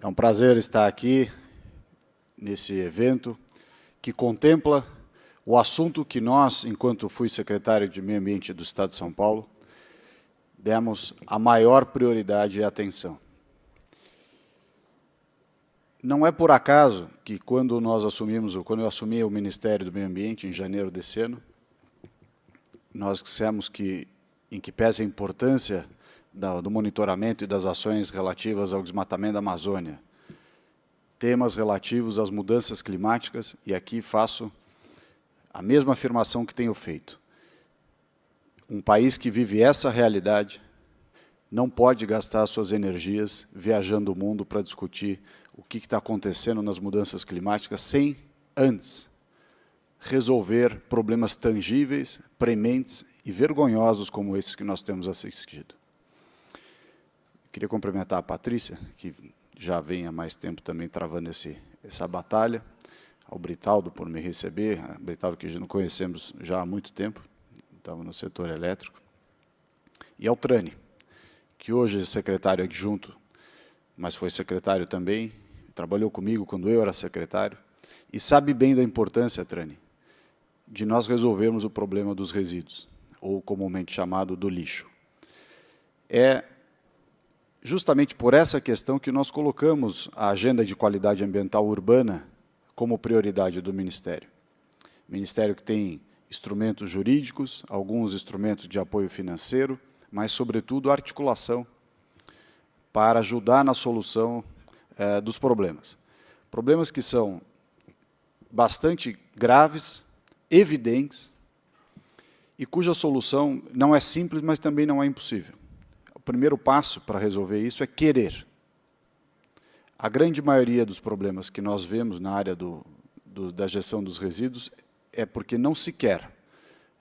É um prazer estar aqui nesse evento que contempla o assunto que nós, enquanto fui secretário de Meio Ambiente do Estado de São Paulo, demos a maior prioridade e atenção. Não é por acaso que quando eu assumi o Ministério do Meio Ambiente em janeiro desse ano, nós dissemos que, em que pese a importância do monitoramento e das ações relativas ao desmatamento da Amazônia, temas relativos às mudanças climáticas, e aqui faço a mesma afirmação que tenho feito. Um país que vive essa realidade não pode gastar suas energias viajando o mundo para discutir o que está acontecendo nas mudanças climáticas sem, antes, resolver problemas tangíveis, prementes e vergonhosos como esses que nós temos assistido. Queria cumprimentar a Patrícia, que já vem há mais tempo também travando essa batalha, ao Britaldo por me receber, Britaldo que já não conhecemos já há muito tempo, estava no setor elétrico, e ao Trani, que hoje é secretário adjunto, mas foi secretário também, trabalhou comigo quando eu era secretário, e sabe bem da importância, Trani, de nós resolvermos o problema dos resíduos, ou comumente chamado do lixo. É justamente por essa questão que nós colocamos a agenda de qualidade ambiental urbana como prioridade do Ministério. Ministério que tem instrumentos jurídicos, alguns instrumentos de apoio financeiro, mas, sobretudo, articulação para ajudar na solução dos problemas. Problemas que são bastante graves, evidentes, e cuja solução não é simples, mas também não é impossível. O primeiro passo para resolver isso é querer. A grande maioria dos problemas que nós vemos na área da gestão dos resíduos é porque não se quer.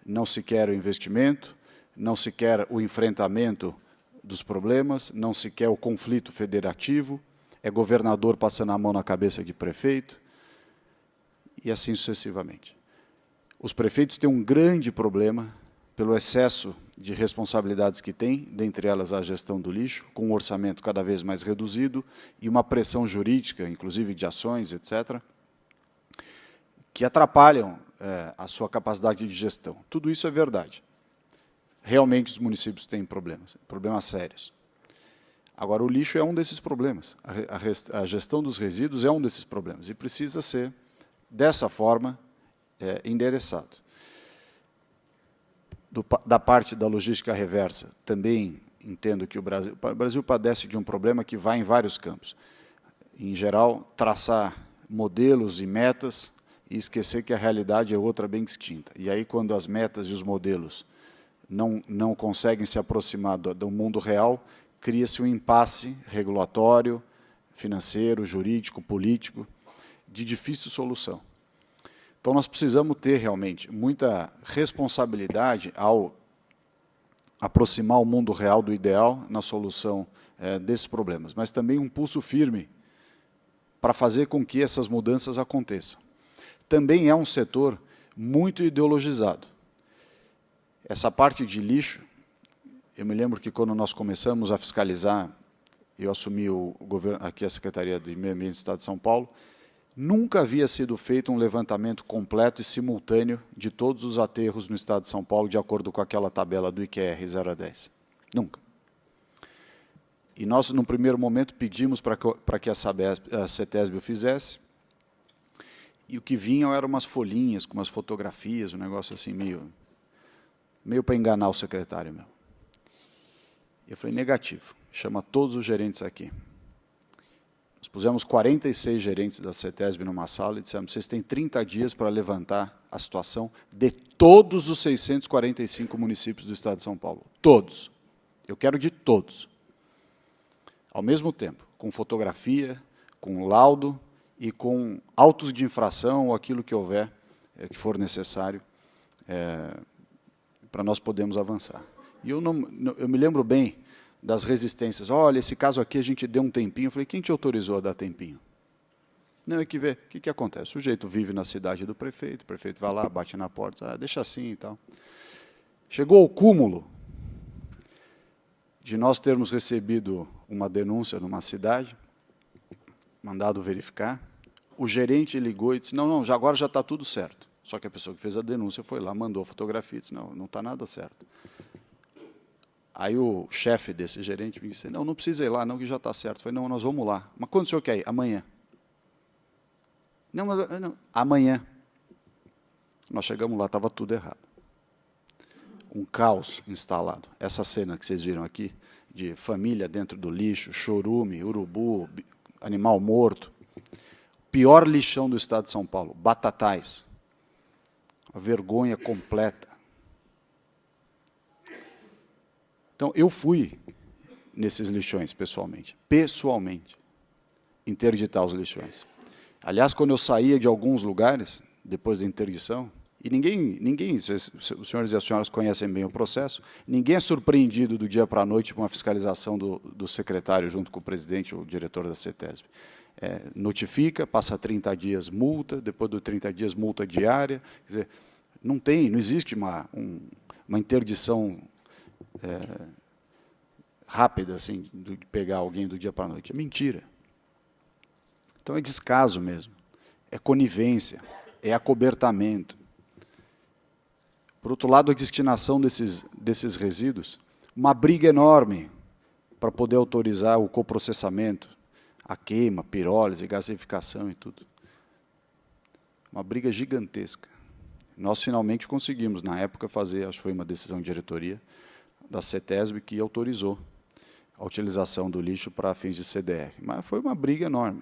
Não se quer o investimento, não se quer o enfrentamento dos problemas, não se quer o conflito federativo, é governador passando a mão na cabeça de prefeito, e assim sucessivamente. Os prefeitos têm um grande problema pelo excesso de responsabilidades que têm, dentre elas a gestão do lixo, com um orçamento cada vez mais reduzido e uma pressão jurídica, inclusive de ações, etc., que atrapalham a sua capacidade de gestão. Tudo isso é verdade. Realmente os municípios têm problemas sérios. Agora, o lixo é um desses problemas. A gestão dos resíduos é um desses problemas e precisa ser, dessa forma, endereçado. Da parte da logística reversa, também entendo que o Brasil padece de um problema que vai em vários campos. Em geral, traçar modelos e metas e esquecer que a realidade é outra bem distinta. E aí, quando as metas e os modelos não conseguem se aproximar do mundo real, cria-se um impasse regulatório, financeiro, jurídico, político, de difícil solução. Então, nós precisamos ter, realmente, muita responsabilidade ao aproximar o mundo real do ideal na solução desses problemas, mas também um pulso firme para fazer com que essas mudanças aconteçam. Também é um setor muito ideologizado. Essa parte de lixo, eu me lembro que quando nós começamos a fiscalizar, eu assumi aqui a Secretaria de Meio Ambiente do Estado de São Paulo, nunca havia sido feito um levantamento completo e simultâneo de todos os aterros no Estado de São Paulo, de acordo com aquela tabela do IQR 0 a 10. Nunca. E nós, num primeiro momento, pedimos para que a CETESB o fizesse, e o que vinham eram umas folhinhas com umas fotografias, um negócio assim meio para enganar o secretário meu. Eu falei, negativo, chama todos os gerentes aqui. Nós pusemos 46 gerentes da CETESB numa sala e dissemos, vocês têm 30 dias para levantar a situação de todos os 645 municípios do Estado de São Paulo. Todos. Eu quero de todos. Ao mesmo tempo, com fotografia, com laudo e com autos de infração ou aquilo que houver, que for necessário, para nós podermos avançar. E eu me lembro bem das resistências. Olha, esse caso aqui a gente deu um tempinho. Eu falei, quem te autorizou a dar tempinho? Não, é que vê, o que acontece? O sujeito vive na cidade do prefeito, o prefeito vai lá, bate na porta, deixa assim e tal. Chegou ao cúmulo de nós termos recebido uma denúncia numa cidade mandado verificar. O gerente ligou e disse, não, agora já está tudo certo. Só que a pessoa que fez a denúncia foi lá, mandou a fotografia e disse, não está nada certo. Aí o chefe desse gerente me disse, não precisa ir lá, não, que já está certo. Eu falei, não, nós vamos lá. Mas quando o senhor quer ir? Amanhã. Não, amanhã. Nós chegamos lá, estava tudo errado. Um caos instalado. Essa cena que vocês viram aqui, de família dentro do lixo, chorume, urubu, animal morto. Pior lixão do estado de São Paulo, Batatais. A vergonha completa. Então, eu fui nesses lixões, pessoalmente, interditar os lixões. Aliás, quando eu saía de alguns lugares, depois da interdição, e ninguém, os senhores e as senhoras conhecem bem o processo, ninguém é surpreendido do dia para a noite com a fiscalização do secretário junto com o presidente ou o diretor da CETESB. Notifica, passa 30 dias multa, depois dos 30 dias multa diária. Quer dizer, não existe uma interdição rápida, assim, de pegar alguém do dia para a noite. É mentira. Então, é descaso mesmo, é conivência, é acobertamento. Por outro lado, a destinação desses resíduos, uma briga enorme para poder autorizar o coprocessamento, a queima, pirólise, gasificação e tudo. Uma briga gigantesca. Nós finalmente conseguimos, na época, fazer, acho que foi uma decisão de diretoria da CETESB que autorizou a utilização do lixo para fins de CDR. Mas foi uma briga enorme.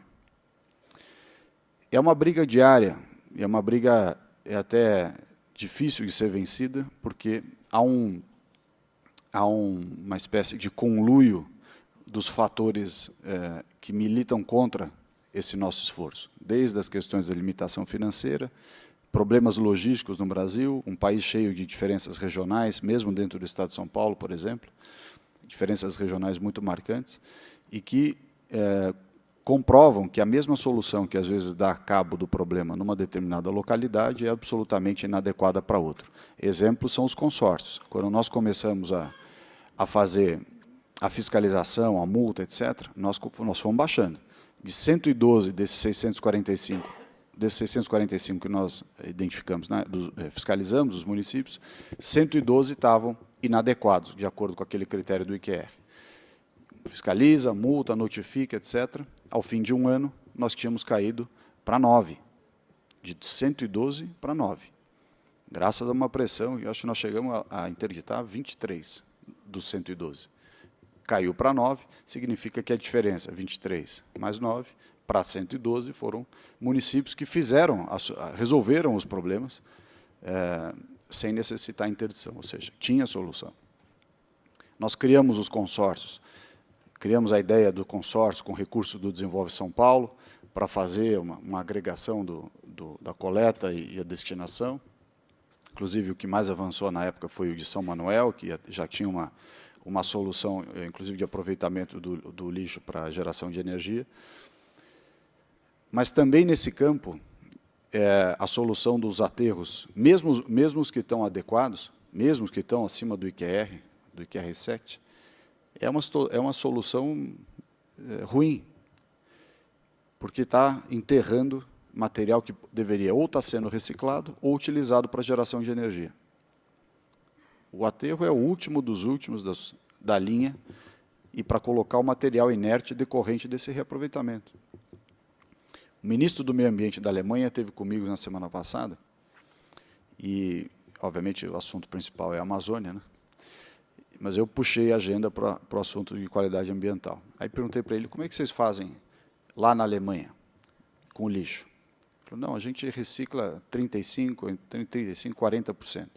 É uma briga diária, é uma briga até difícil de ser vencida, porque há uma espécie de conluio dos fatores que militam contra esse nosso esforço, desde as questões da limitação financeira, problemas logísticos no Brasil, um país cheio de diferenças regionais, mesmo dentro do estado de São Paulo, por exemplo, diferenças regionais muito marcantes, e que comprovam que a mesma solução que às vezes dá cabo do problema numa determinada localidade é absolutamente inadequada para outra. Exemplos são os consórcios. Quando nós começamos a fazer a fiscalização, a multa, etc., nós fomos baixando. De 112 desses 645 que nós identificamos, né, fiscalizamos os municípios, 112 estavam inadequados, de acordo com aquele critério do IQR. Fiscaliza, multa, notifica, etc. Ao fim de um ano, nós tínhamos caído para 9, de 112 para 9. Graças a uma pressão, eu acho que nós chegamos a interditar 23 dos 112. Caiu para 9, significa que a diferença, 23 mais 9, para 112, foram municípios que resolveram os problemas sem necessitar interdição, ou seja, tinha solução. Nós criamos os consórcios, criamos a ideia do consórcio com recurso do Desenvolve São Paulo, para fazer uma agregação da coleta e a destinação. Inclusive, o que mais avançou na época foi o de São Manuel, que já tinha uma solução, inclusive, de aproveitamento do lixo para geração de energia. Mas também nesse campo, a solução dos aterros, mesmo os que estão adequados, mesmo os que estão acima do IQR 7, é uma solução ruim, porque está enterrando material que deveria ou estar sendo reciclado ou utilizado para geração de energia. O aterro é o último dos últimos da linha e para colocar o material inerte decorrente desse reaproveitamento. O ministro do Meio Ambiente da Alemanha esteve comigo na semana passada e, obviamente, o assunto principal é a Amazônia, né? Mas eu puxei a agenda para o assunto de qualidade ambiental. Aí perguntei para ele, como é que vocês fazem lá na Alemanha com o lixo? Ele falou, não, a gente recicla 35%, 40%.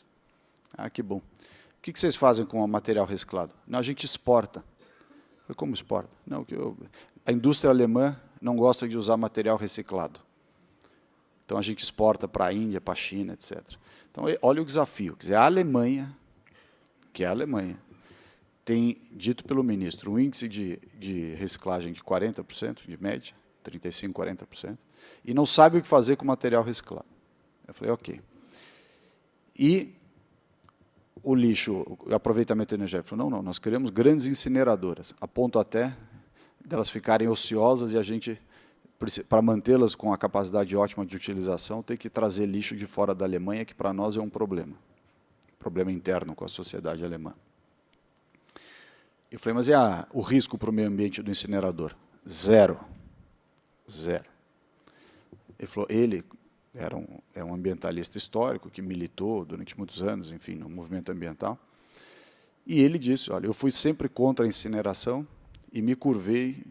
Ah, que bom. O que vocês fazem com o material reciclado? Não, a gente exporta. Eu falei, como exporta? Não, a indústria alemã não gosta de usar material reciclado. Então, a gente exporta para a Índia, para a China, etc. Então, olha o desafio. Quer dizer, a Alemanha, que é a Alemanha, tem dito pelo ministro um índice de reciclagem de 40%, de média, 35%, 40%, e não sabe o que fazer com o material reciclado. Eu falei, ok. E o lixo, o aproveitamento energético, não, nós queremos grandes incineradoras, a ponto até delas ficarem ociosas e a gente para mantê-las com a capacidade ótima de utilização, ter que trazer lixo de fora da Alemanha, que para nós é um problema interno com a sociedade alemã. Eu falei, mas e o risco para o meio ambiente do incinerador? Zero. Zero. Ele falou, ele é um ambientalista histórico que militou durante muitos anos, enfim, no movimento ambiental, e ele disse, olha, eu fui sempre contra a incineração e me curvei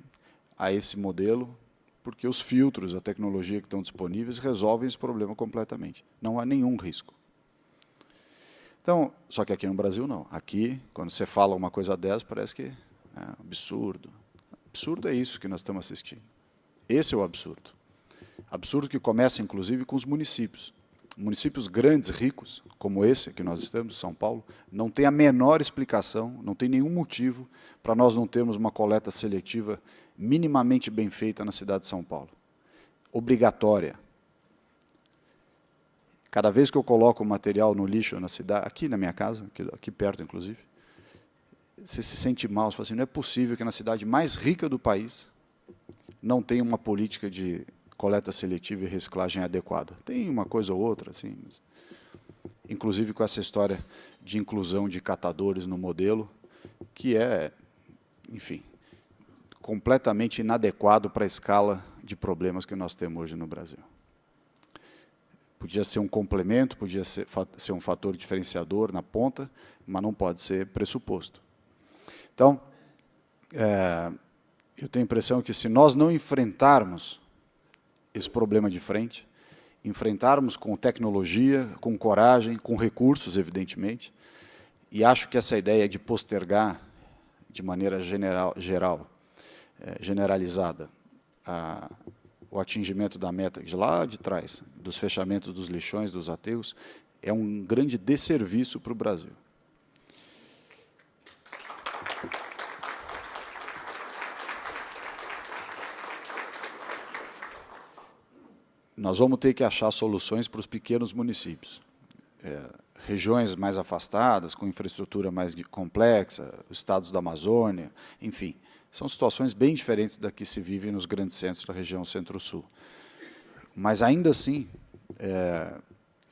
a esse modelo porque os filtros, a tecnologia que estão disponíveis resolvem esse problema completamente. Não há nenhum risco. Então, só que aqui no Brasil não. Aqui, quando você fala uma coisa dessa, parece que é absurdo. Absurdo é isso que nós estamos assistindo. Esse é o absurdo. Absurdo que começa, inclusive, com os municípios. Municípios grandes, ricos, como esse que nós estamos, São Paulo, não tem a menor explicação, não tem nenhum motivo para nós não termos uma coleta seletiva minimamente bem feita na cidade de São Paulo. Obrigatória. Cada vez que eu coloco o material no lixo na cidade, aqui na minha casa, aqui perto, inclusive, você se sente mal, você fala assim, não é possível que na cidade mais rica do país não tenha uma política de coleta seletiva e reciclagem adequada. Tem uma coisa ou outra, assim, mas, inclusive com essa história de inclusão de catadores no modelo, que é, enfim, completamente inadequado para a escala de problemas que nós temos hoje no Brasil. Podia ser um complemento, podia ser um fator diferenciador na ponta, mas não pode ser pressuposto. Então, eu tenho a impressão que se nós não enfrentarmos esse problema de frente, enfrentarmos com tecnologia, com coragem, com recursos, evidentemente, e acho que essa ideia de postergar de maneira generalizada o atingimento da meta de lá de trás, dos fechamentos dos lixões, dos aterros, é um grande desserviço para o Brasil. Nós vamos ter que achar soluções para os pequenos municípios. Regiões mais afastadas, com infraestrutura mais complexa, os estados da Amazônia, enfim, são situações bem diferentes da que se vive nos grandes centros da região Centro-Sul. Mas, ainda assim,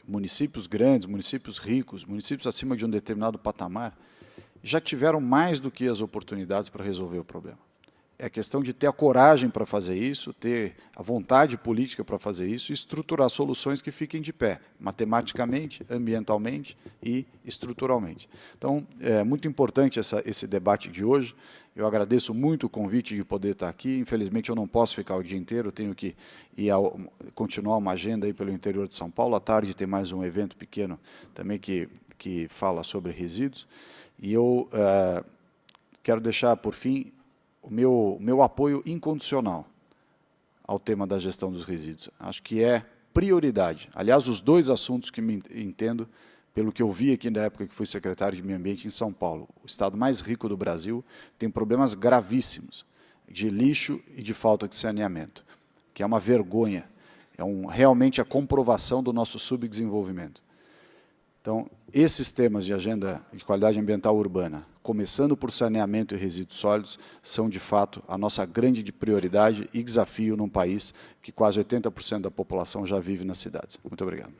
municípios grandes, municípios ricos, municípios acima de um determinado patamar, já tiveram mais do que as oportunidades para resolver o problema. É a questão de ter a coragem para fazer isso, ter a vontade política para fazer isso e estruturar soluções que fiquem de pé, matematicamente, ambientalmente e estruturalmente. Então, é muito importante esse debate de hoje. Eu agradeço muito o convite de poder estar aqui. Infelizmente, eu não posso ficar o dia inteiro, eu tenho que continuar uma agenda aí pelo interior de São Paulo. À tarde tem mais um evento pequeno também que fala sobre resíduos. E eu quero deixar, por fim, o meu apoio incondicional ao tema da gestão dos resíduos. Acho que é prioridade. Aliás, os dois assuntos que me entendo, pelo que eu vi aqui na época que fui secretário de Meio Ambiente em São Paulo, o estado mais rico do Brasil tem problemas gravíssimos de lixo e de falta de saneamento, que é uma vergonha, realmente a comprovação do nosso subdesenvolvimento. Então, esses temas de agenda de qualidade ambiental urbana, começando por saneamento e resíduos sólidos, são, de fato, a nossa grande prioridade e desafio num país que quase 80% da população já vive nas cidades. Muito obrigado.